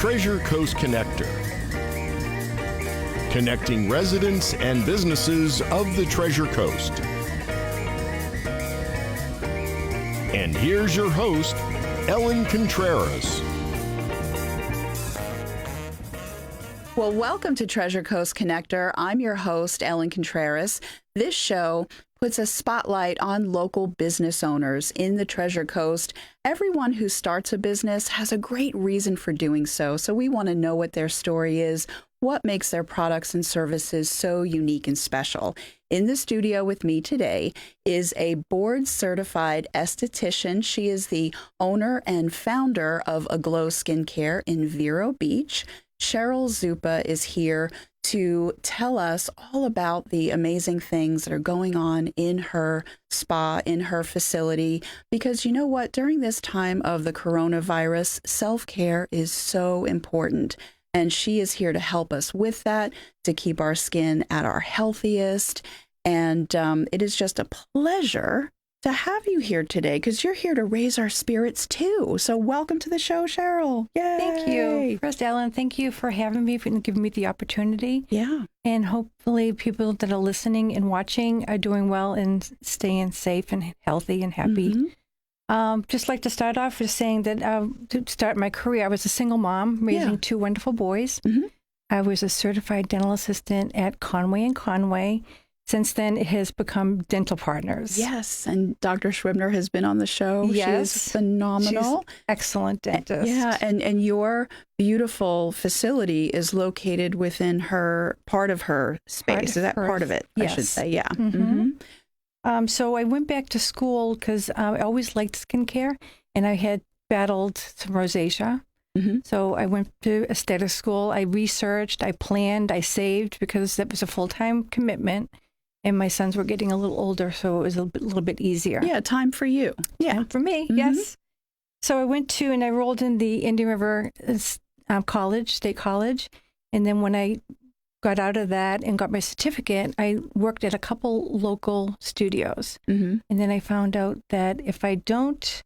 Treasure Coast Connector, connecting residents and businesses of the Treasure Coast. And here's your host, Ellen Contreras. Well, welcome to Treasure Coast Connector. I'm your host, Ellen Contreras. This show puts a spotlight on local business owners in the Treasure Coast. Everyone who starts a business has a great reason for doing so. So we want to know what their story is, what makes their products and services so unique and special. In the studio with me today is a board-certified esthetician. She is the owner and founder of Aglow Skincare in Vero Beach. Cheryl Zuppa is here to tell us all about the amazing things that are going on in her spa, in her facility. Because you know what? During this time of the coronavirus, self-care is so important. And she is here to help us with that, to keep our skin at our healthiest. And it is just a pleasure to have you here today because you're here to raise our spirits too. So welcome to the show, Cheryl. Yay. Thank you. First, Ellen, thank you for having me and giving me the opportunity. Yeah. And hopefully people that are listening and watching are doing well and staying safe and healthy and happy. Just like to start off with saying that to start my career, I was a single mom raising two wonderful boys. I was a certified dental assistant at Conway & Conway. Since then, it has become Dental Partners. Yes, and Dr. Schwibner has been on the show. Yes. She is phenomenal. She's excellent dentist. Yeah, and your beautiful facility is located within her part of her space. Is that part of it? Yes. I should say, yeah. So I went back to school because I always liked skincare, and I had battled some rosacea. So I went to aesthetic school. I researched, I planned, I saved because that was a full-time commitment. And my sons were getting a little older, so it was a little bit easier. Yeah, time for you. Yeah, for me, yes. So I went to, and I enrolled in the Indian River College, State College. And then when I got out of that and got my certificate, I worked at a couple local studios. And then I found out that if I don't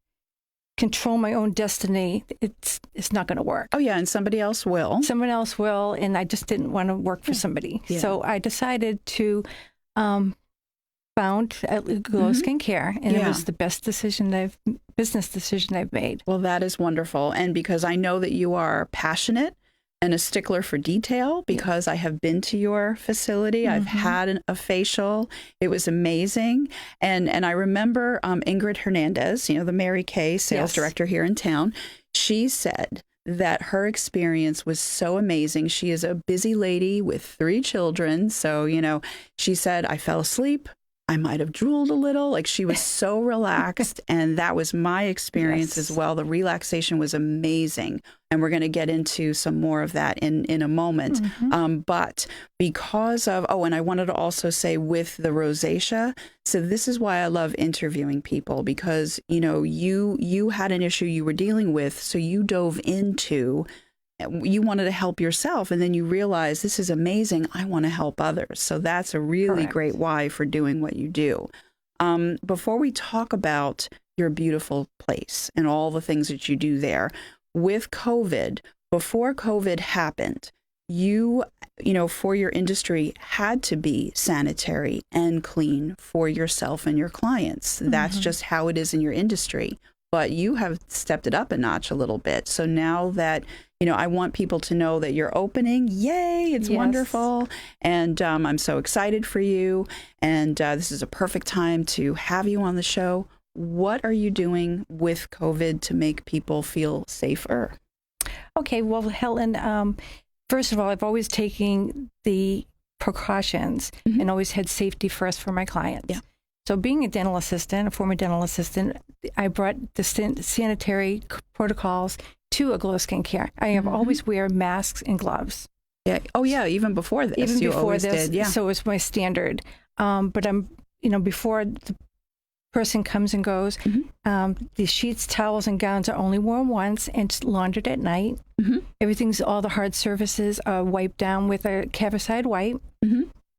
control my own destiny, it's not going to work. Oh, yeah, and somebody else will. Someone else will, and I just didn't want to work for somebody. Yeah. So I decided to found Aglow Skincare, and it was the best business decision I've made. Well, that is wonderful. And because I know that you are passionate and a stickler for detail, because I have been to your facility. I've had a facial. It was amazing. And I remember Ingrid Hernandez, the Mary Kay sales director here in town, she said that her experience was so amazing. She is a busy lady with 3 children. So, she said, I fell asleep. I might have drooled a little. Like, she was so relaxed. And that was my experience as well. The relaxation was amazing. And we're going to get into some more of that in a moment. But because of, and I wanted to also say with the rosacea, so this is why I love interviewing people, because, you had an issue you were dealing with. So you dove into, you wanted to help yourself, and then you realize this is amazing. I want to help others. So that's a really great why for doing what you do. Before we talk about your beautiful place and all the things that you do there, with COVID, before COVID happened, you for your industry had to be sanitary and clean for yourself and your clients. That's just how it is in your industry. But you have stepped it up a notch a little bit. So now that, I want people to know that you're opening. Yay, it's wonderful. And I'm so excited for you. And this is a perfect time to have you on the show. What are you doing with COVID to make people feel safer? Okay, well, Helen, first of all, I've always taken the precautions and always had safety first for my clients. Yeah. So being a dental assistant, a former dental assistant, I brought the sanitary protocols to Aglow Skincare. I have always wear masks and gloves. Yeah. Oh, yeah. Even before this, even you before always this, did. Yeah. So it's my standard. But I'm, before the person comes and goes, the sheets, towels, and gowns are only worn once and laundered at night. Everything's, all the hard surfaces are wiped down with a Cavicide wipe.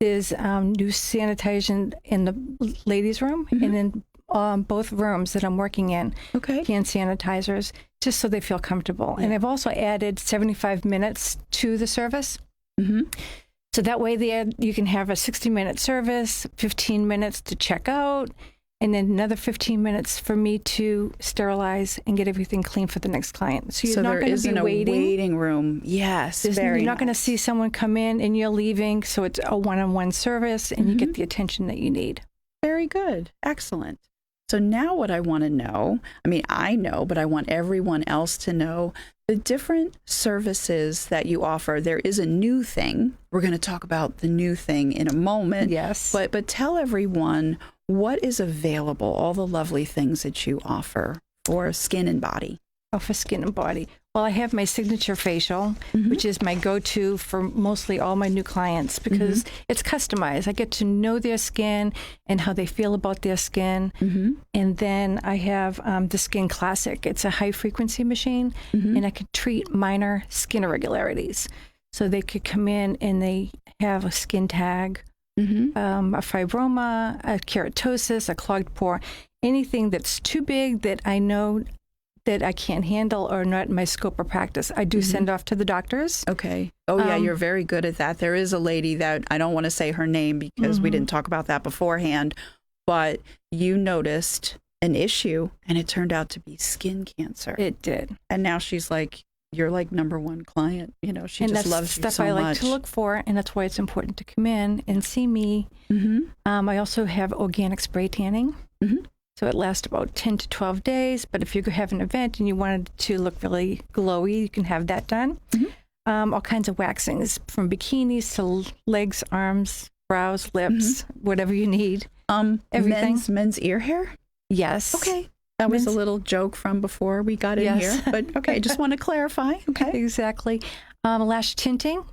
There's new sanitation in the ladies' room, and then both rooms that I'm working in. Okay. Hand sanitizers, just so they feel comfortable. And I've also added 75 minutes to the service. Mm-hmm. So that way you can have a 60-minute service, 15 minutes to check out, and then another 15 minutes for me to sterilize and get everything clean for the next client. So you're not going to be waiting. A waiting room. Yes, You're not going to see someone come in and you're leaving. So it's a one-on-one service, and you get the attention that you need. Very good. Excellent. So now what I want to know, I mean, I know, but I want everyone else to know the different services that you offer. There is a new thing. We're going to talk about the new thing in a moment. Yes. But tell everyone what is available, all the lovely things that you offer for skin and body. Oh, for skin and body. Well, I have my signature facial, which is my go-to for mostly all my new clients because it's customized. I get to know their skin and how they feel about their skin. And then I have the Skin Classic. It's a high-frequency machine, and I can treat minor skin irregularities. So they could come in and they have a skin tag, a fibroma, a keratosis, a clogged pore, anything that's too big that I know that I can't handle or not in my scope of practice. I do send off to the doctors. Okay. Oh, yeah, you're very good at that. There is a lady that, I don't want to say her name because we didn't talk about that beforehand, but you noticed an issue and it turned out to be skin cancer. It did. And now she's like, you're like number one client. You know, she just loves you so much. And that's stuff I like to look for, and that's why it's important to come in and see me. I also have organic spray tanning. So it lasts about 10 to 12 days. But if you have an event and you wanted to look really glowy, you can have that done. All kinds of waxings, from bikinis to legs, arms, brows, lips, whatever you need. Everything. Men's ear hair? Yes. Okay. That was a little joke from before we got in here. But okay, just want to clarify. Okay. Exactly. Lash tinting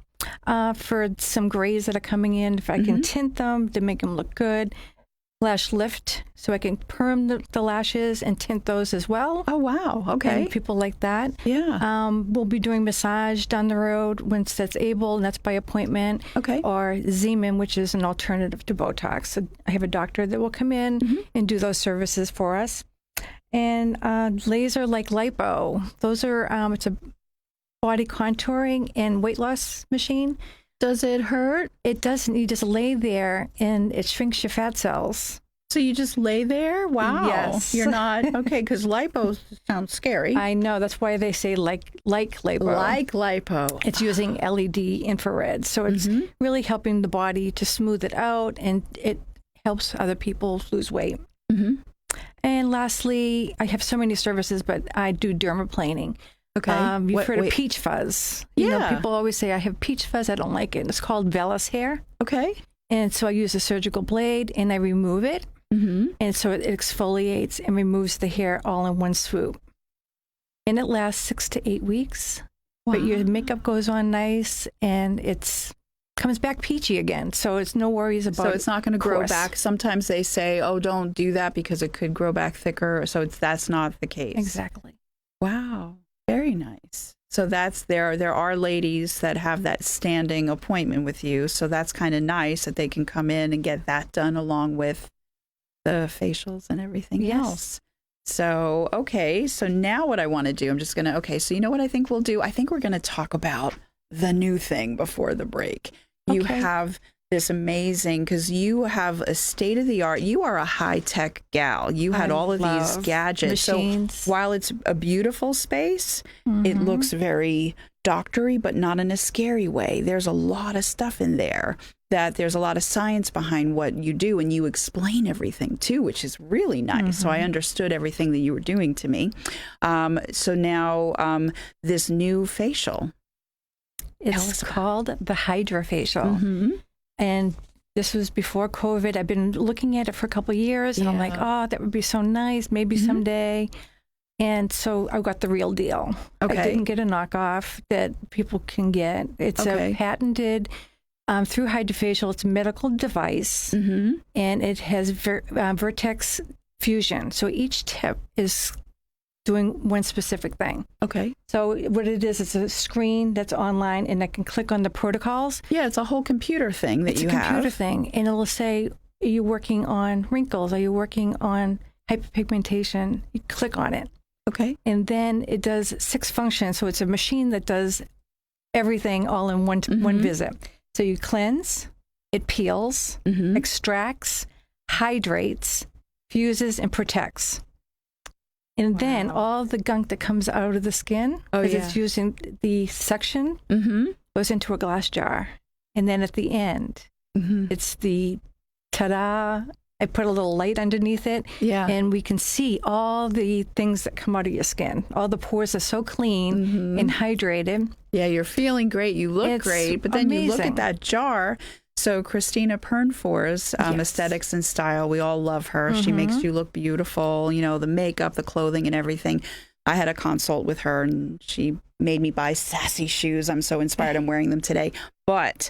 for some grays that are coming in. If I can tint them to make them look good. Lash lift, so I can perm the lashes and tint those as well. Oh, wow. Okay. And people like that. Yeah. We'll be doing massage down the road once that's able, and that's by appointment. Okay. Or Zeman, which is an alternative to Botox. So I have a doctor that will come in and do those services for us. And laser like lipo. Those are, it's a body contouring and weight loss machine. Does it hurt? It doesn't. You just lay there and it shrinks your fat cells. So you just lay there? Wow. Yes. You're not, okay, because lipo sounds scary. I know. That's why they say like lipo. Like lipo. It's using LED infrared. So it's really helping the body to smooth it out, and it helps other people lose weight. And lastly, I have so many services, but I do dermaplaning. Okay. You've heard of peach fuzz. You know, people always say, I have peach fuzz. I don't like it. It's called vellus hair. Okay. And so I use a surgical blade and I remove it. And so it exfoliates and removes the hair all in one swoop. And it lasts 6 to 8 weeks. Wow. But your makeup goes on nice and comes back peachy again. So it's no worries about it. So it's not going to grow back. Sometimes they say, oh, don't do that because it could grow back thicker. So that's not the case. Exactly. Wow. Very nice. So there are ladies that have that standing appointment with you. So that's kind of nice that they can come in and get that done along with the facials and everything else. So, okay. So now what I want to do, I'm just going to, so you know what I think we'll do? I think we're going to talk about the new thing before the break. You have this amazing, because you have a state-of-the-art, you are a high-tech gal. You had all of these gadgets. Machines. So while it's a beautiful space, it looks very doctory, but not in a scary way. There's a lot of stuff in there that there's a lot of science behind what you do, and you explain everything too, which is really nice. So I understood everything that you were doing to me. So now this new facial. It's called the HydraFacial. And this was before COVID. I've been looking at it for a couple of years, and I'm like, oh, that would be so nice, maybe someday. And so I got the real deal. Okay. I didn't get a knockoff that people can get. It's a patented, through HydraFacial, it's a medical device, and it has vertex fusion. So each tip is doing one specific thing. Okay. So what it is, it's a screen that's online, and I can click on the protocols. Yeah, it's a whole computer thing that you have. It's a computer thing, and it'll say, are you working on wrinkles? Are you working on hyperpigmentation, you click on it. Okay. And then it does 6 functions. So it's a machine that does everything all in one visit. So you cleanse, it peels, extracts, hydrates, fuses, and protects. And then all the gunk that comes out of the skin, because it's using the suction, goes into a glass jar. And then at the end, it's the ta-da. I put a little light underneath it, and we can see all the things that come out of your skin. All the pores are so clean and hydrated. Yeah, you're feeling great. You look great. But then you look at that jar. So Christina Pernfors, Aesthetics and Style, we all love her. She makes you look beautiful, you know, the makeup, the clothing, and everything. I had a consult with her, and she made me buy sassy shoes. I'm so inspired. I'm wearing them today. But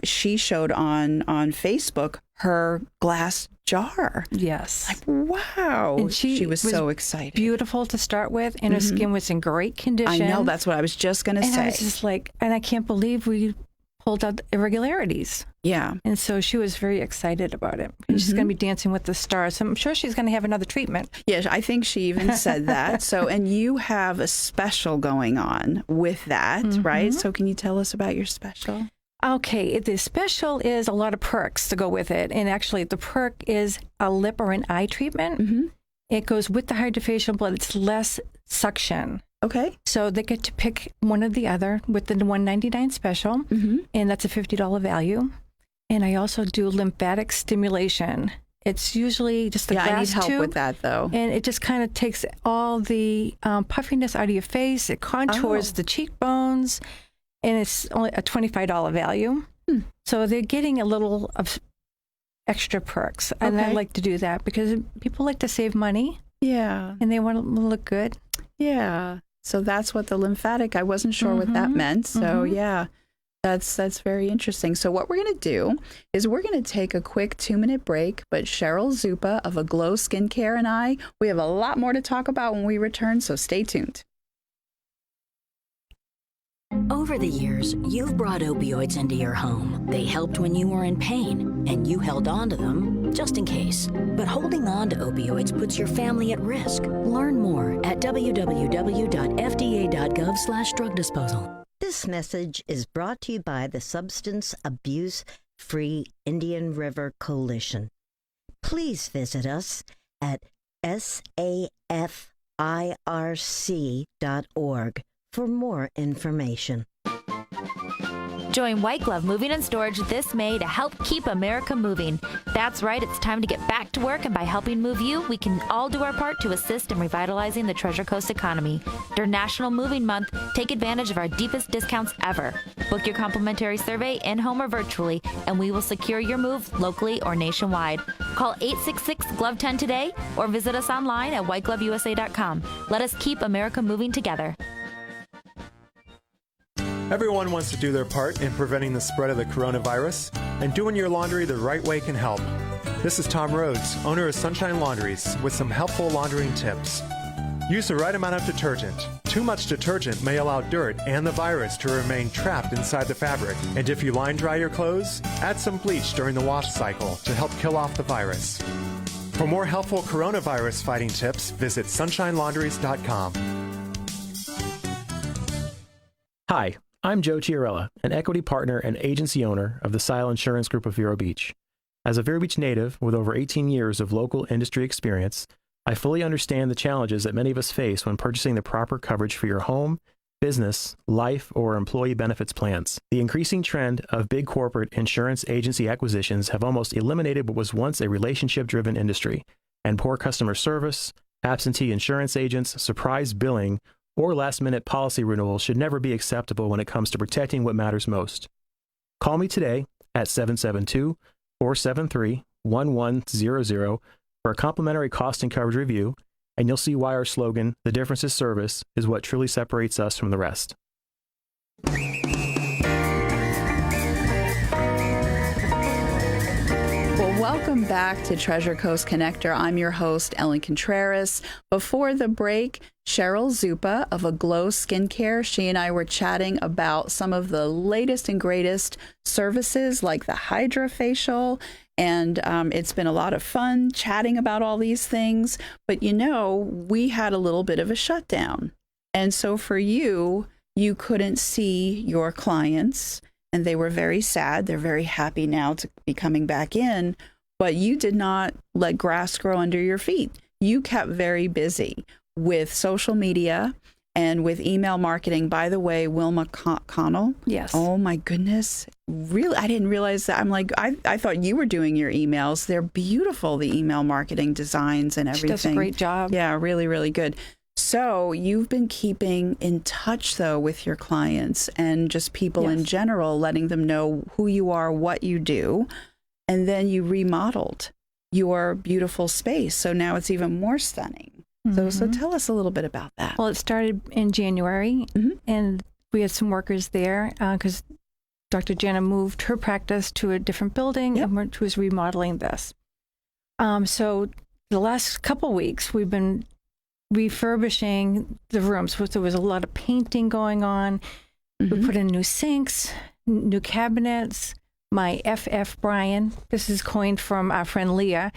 she showed on Facebook her glass jar. Yes. Like, wow. And she was so excited. Beautiful to start with, and her skin was in great condition. I know. That's what I was just going to say. I was just like, and I can't believe we pulled out irregularities. Yeah. And so she was very excited about it. And she's going to be dancing with the stars. So I'm sure she's going to have another treatment. Yeah, I think she even said that. So, and you have a special going on with that, right? So can you tell us about your special? Okay, the special is a lot of perks to go with it. And actually, the perk is a lip or an eye treatment. It goes with the HydraFacial, but it's less suction. Okay. So they get to pick one or the other with the $199 special, and that's a $50 value. And I also do lymphatic stimulation. It's usually just the glass tube. I need help with that, though. And it just kind of takes all the puffiness out of your face. It contours the cheekbones, and it's only a $25 value. So they're getting a little of extra perks. And I like to do that because people like to save money. Yeah. And they want to look good. Yeah. So that's what the lymphatic, I wasn't sure what that meant. So yeah, that's very interesting. So what we're going to do is we're going to take a quick 2-minute break, but Cheryl Zuppa of Aglow Skincare and I, we have a lot more to talk about when we return, so stay tuned. Over the years, you've brought opioids into your home. They helped when you were in pain, and you held on to them just in case. But holding on to opioids puts your family at risk. Learn more at www.fda.gov/drug disposal. This message is brought to you by the Substance Abuse Free Indian River Coalition. Please visit us at safirc.org for more information. Join White Glove Moving and Storage this May to help keep America moving. That's right, it's time to get back to work, and by helping move you, we can all do our part to assist in revitalizing the Treasure Coast economy. During National Moving Month, take advantage of our deepest discounts ever. Book your complimentary survey in-home or virtually, and we will secure your move locally or nationwide. Call 866-GLOVE-10 today or visit us online at whitegloveusa.com. Let us keep America moving together. Everyone wants to do their part in preventing the spread of the coronavirus, and doing your laundry the right way can help. This is Tom Rhodes, owner of Sunshine Laundries, with some helpful laundering tips. Use the right amount of detergent. Too much detergent may allow dirt and the virus to remain trapped inside the fabric. And if you line dry your clothes, add some bleach during the wash cycle to help kill off the virus. For more helpful coronavirus fighting tips, visit sunshinelaundries.com. Hi, I'm Joe Chiarella, an equity partner and agency owner of the Sile Insurance Group of Vero Beach. As a Vero Beach native with over 18 years of local industry experience, I fully understand the challenges that many of us face when purchasing the proper coverage for your home, business, life, or employee benefits plans. The increasing trend of big corporate insurance agency acquisitions have almost eliminated what was once a relationship-driven industry, and poor customer service, absentee insurance agents, surprise billing, or last-minute policy renewals should never be acceptable when it comes to protecting what matters most. Call me today at 772-473-1100 for a complimentary cost and coverage review, and you'll see why our slogan, "The difference is service," is what truly separates us from the rest. Welcome back to Treasure Coast Connector. I'm your host, Ellen Contreras. Before the break, Cheryl Zuppa of Aglow Skincare, she and I were chatting about some of the latest and greatest services like the HydraFacial. And it's been a lot of fun chatting about all these things. But we had a little bit of a shutdown. And so for you couldn't see your clients, and they were very sad. They're very happy now to be coming back in. But you did not let grass grow under your feet. You kept very busy with social media and with email marketing. By the way, Wilma Connell. Yes. Oh, my goodness. Really? I didn't realize that. I'm like, I thought you were doing your emails. They're beautiful, the email marketing designs and everything. She does a great job. Yeah, really, really good. So you've been keeping in touch, though, with your clients and just people in general, letting them know who you are, what you do. And then you remodeled your beautiful space. So now it's even more stunning. Mm-hmm. So tell us a little bit about that. Well, it started in January, and we had some workers there because Dr. Jenna moved her practice to a different building and was remodeling this. So the last couple weeks, we've been refurbishing the rooms. So there was a lot of painting going on. We put in new sinks, new cabinets. My FF Brian, this is coined from our friend Leah,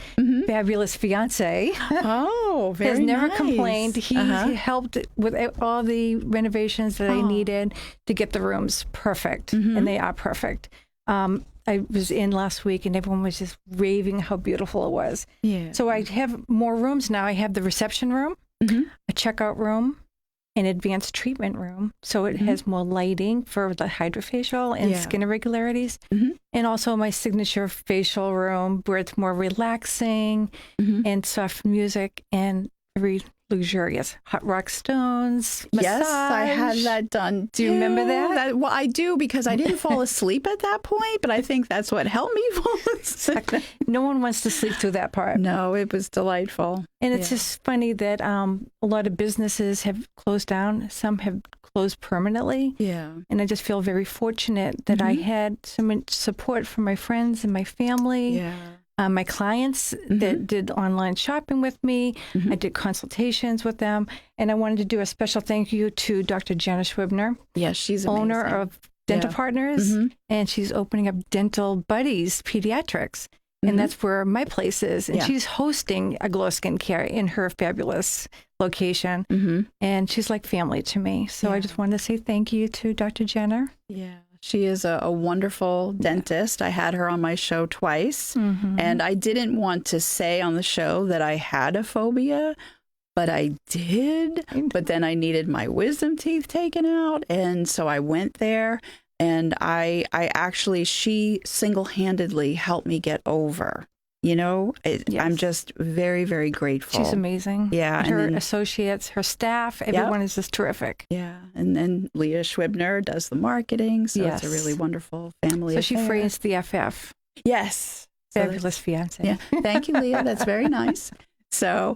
fabulous fiance. Oh, very has never nice. Complained. He helped with all the renovations that I needed to get the rooms perfect, and they are perfect. I was in last week, and everyone was just raving how beautiful it was. Yeah. So I have more rooms now. I have the reception room, a checkout room, an advanced treatment room. So it has more lighting for the HydraFacial and skin irregularities. And also my signature facial room where it's more relaxing and soft music and very luxurious. Hot rock stones, massage. Yes, I had that done. Do you remember that? Well, I do, because I didn't fall asleep at that point, but I think that's what helped me fall asleep. No one wants to sleep through that part. No, it was delightful. And it's just funny that a lot of businesses have closed down. Some have closed permanently. Yeah. And I just feel very fortunate that I had so much support from my friends and my family. Yeah. My clients that did online shopping with me. I did consultations with them. And I wanted to do a special thank you to Dr. Jenna Schwibner. Yes, she's amazing. Owner of Dental Partners. And she's opening up Dental Buddies Pediatrics. And that's where my place is. And she's hosting Aglow Skincare in her fabulous location. And she's like family to me. So I just wanted to say thank you to Dr. Jenna. Yeah. She is a wonderful dentist. I had her on my show twice. And I didn't want to say on the show that I had a phobia, but I did. But then I needed my wisdom teeth taken out. And so I went there. And I actually, she single-handedly helped me get over. I'm just very, very grateful. She's amazing. Yeah. And her associates, her staff, everyone is just terrific. Yeah. And then Leah Schwibner does the marketing. So it's a really wonderful family So she affair. phrased the FF. Yes. Fabulous fiance. Yeah. Thank you, Leah. That's very nice. So,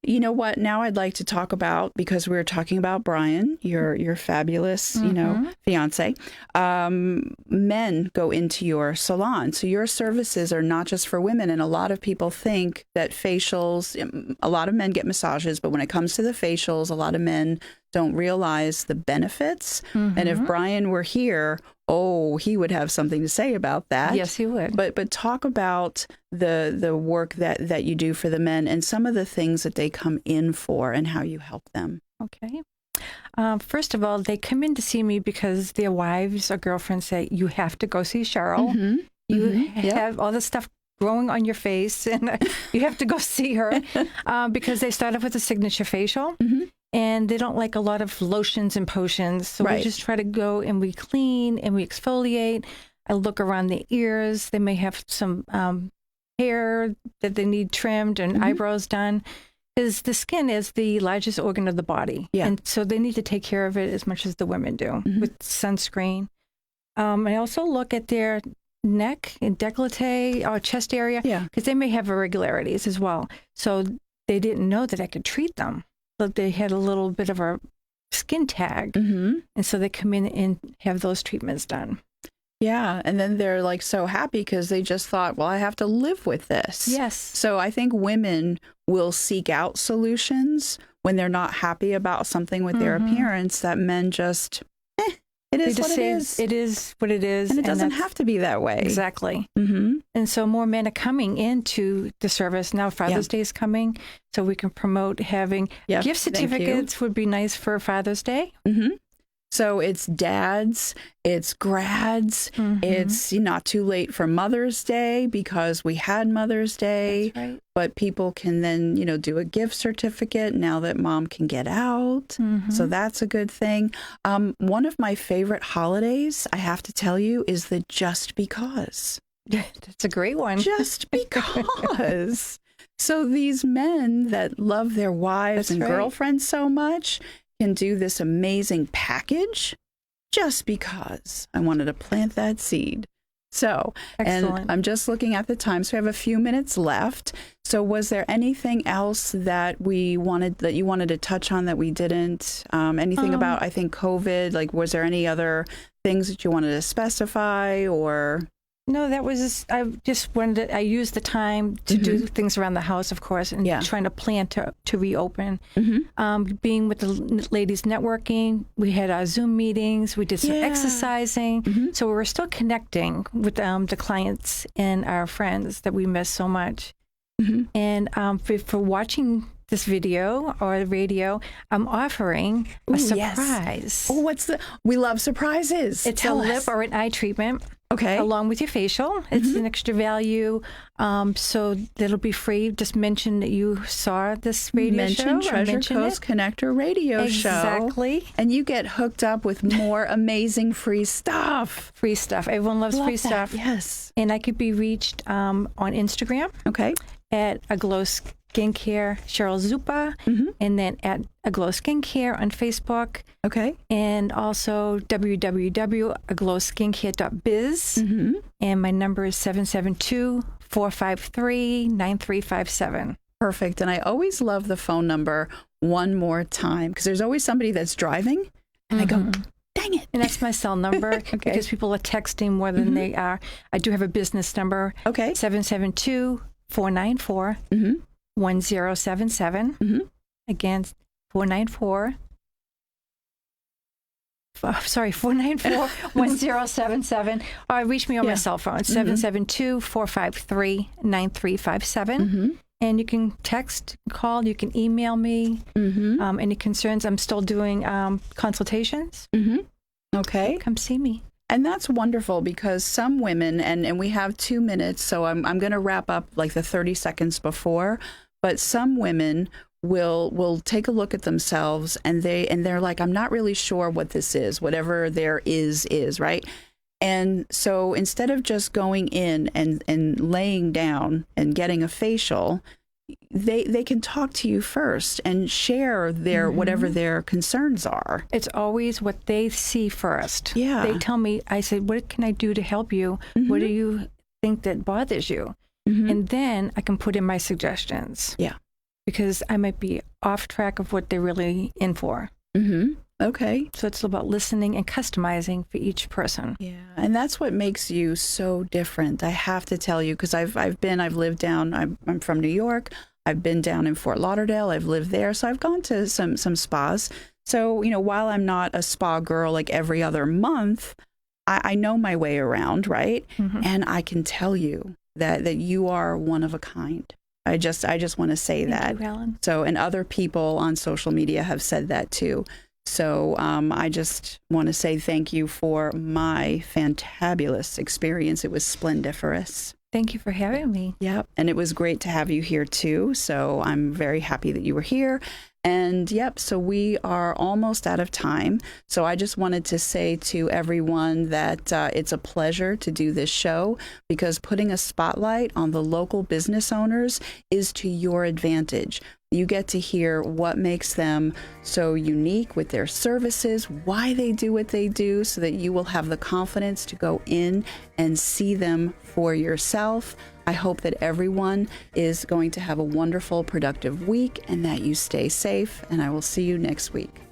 you know what? Now I'd like to talk about, because we were talking about Brian, your fabulous, fiance. Men go into your salon. So your services are not just for women. And a lot of people think that facials, a lot of men get massages, but when it comes to the facials, a lot of men don't realize the benefits. And if Brian were here, he would have something to say about that. Yes, he would. But talk about the work that you do for the men and some of the things that they come in for and how you help them. Okay. First of all, they come in to see me because their wives or girlfriends say, you have to go see Cheryl. You have all this stuff growing on your face and you have to go see her because they start off with a signature facial. And they don't like a lot of lotions and potions. So we just try to go and we clean and we exfoliate. I look around the ears. They may have some hair that they need trimmed and eyebrows done. Because the skin is the largest organ of the body. Yeah. And so they need to take care of it as much as the women do with sunscreen. I also look at their neck and décolleté or chest area because they may have irregularities as well. So they didn't know that I could treat them. So they had a little bit of a skin tag. And so they come in and have those treatments done. Yeah. And then they're like so happy because they just thought, well, I have to live with this. Yes. So I think women will seek out solutions when they're not happy about something with their appearance, that men just, it is what it is. It is what it is. And it doesn't have to be that way. Exactly. Mm-hmm. And so more men are coming into the service. Now Father's Day is coming, so we can promote having gift certificates would be nice for Father's Day. Mm-hmm. So it's dads, it's grads, it's not too late for Mother's Day because we had Mother's Day. That's right. But people can then, do a gift certificate now that mom can get out. So that's a good thing. One of my favorite holidays, I have to tell you, is the Just Because. That's a great one. Just because. So these men that love their wives and girlfriends so much can do this amazing package just because I wanted to plant that seed. So, excellent. And I'm just looking at the time, so we have a few minutes left. So was there anything else that you wanted to touch on that we didn't? Anything about, I think, COVID? Like, was there any other things that you wanted to specify or? No, that was, I just wanted I used the time to do things around the house, of course, and trying to plan to reopen. Being with the ladies networking, we had our Zoom meetings, we did some exercising. So we were still connecting with the clients and our friends that we miss so much. And for watching this video or the radio, I'm offering a surprise. Oh, we love surprises. It's a lip or an eye treatment. Okay. Along with your facial. It's an extra value. So that'll be free. Just mention that you saw this radio show. Mention Treasure Coast Connector radio show. Exactly. And you get hooked up with more amazing free stuff. Free stuff. Everyone loves free stuff. Yes. And I could be reached on Instagram. Okay. At Aglow Skincare, Cheryl Zuppa, and then at Aglow Skincare on Facebook. Okay. And also www.aglowskincare.biz. And my number is 772-453-9357. Perfect. And I always love the phone number one more time because there's always somebody that's driving and I go, dang it. And that's my cell number because people are texting more than they are. I do have a business number. Okay. 772-494-1077. Again, 494-1077. Or reach me on my cell phone, 772-453-9357. And you can text, call, you can email me. Any concerns? I'm still doing consultations. Okay. Come see me. And that's wonderful because some women, and we have 2 minutes, so I'm going to wrap up like the 30 seconds before, but some women will take a look at themselves and they're like, I'm not really sure what this is, whatever there is, right? And so instead of just going in and laying down and getting a facial, they can talk to you first and share their whatever their concerns are. It's always what they see first. Yeah. They tell me, I said, what can I do to help you? What do you think that bothers you? And then I can put in my suggestions. Yeah. Because I might be off track of what they're really in for. Okay. So it's about listening and customizing for each person. Yeah. And that's what makes you so different. I have to tell you, because I've lived down, I'm from New York. I've been down in Fort Lauderdale. I've lived there. So I've gone to some spas. So, while I'm not a spa girl like every other month, I know my way around, right? And I can tell you that you are one of a kind. I just want to say Thank you, Ellen. So, and other people on social media have said that too. So I just want to say thank you for my fantabulous experience. It was splendiferous. Thank you for having me. Yep. And it was great to have you here too. So I'm very happy that you were here. And so we are almost out of time. So I just wanted to say to everyone that it's a pleasure to do this show because putting a spotlight on the local business owners is to your advantage. You get to hear what makes them so unique with their services, why they do what they do, so that you will have the confidence to go in and see them for yourself. I hope that everyone is going to have a wonderful, productive week and that you stay safe, and I will see you next week.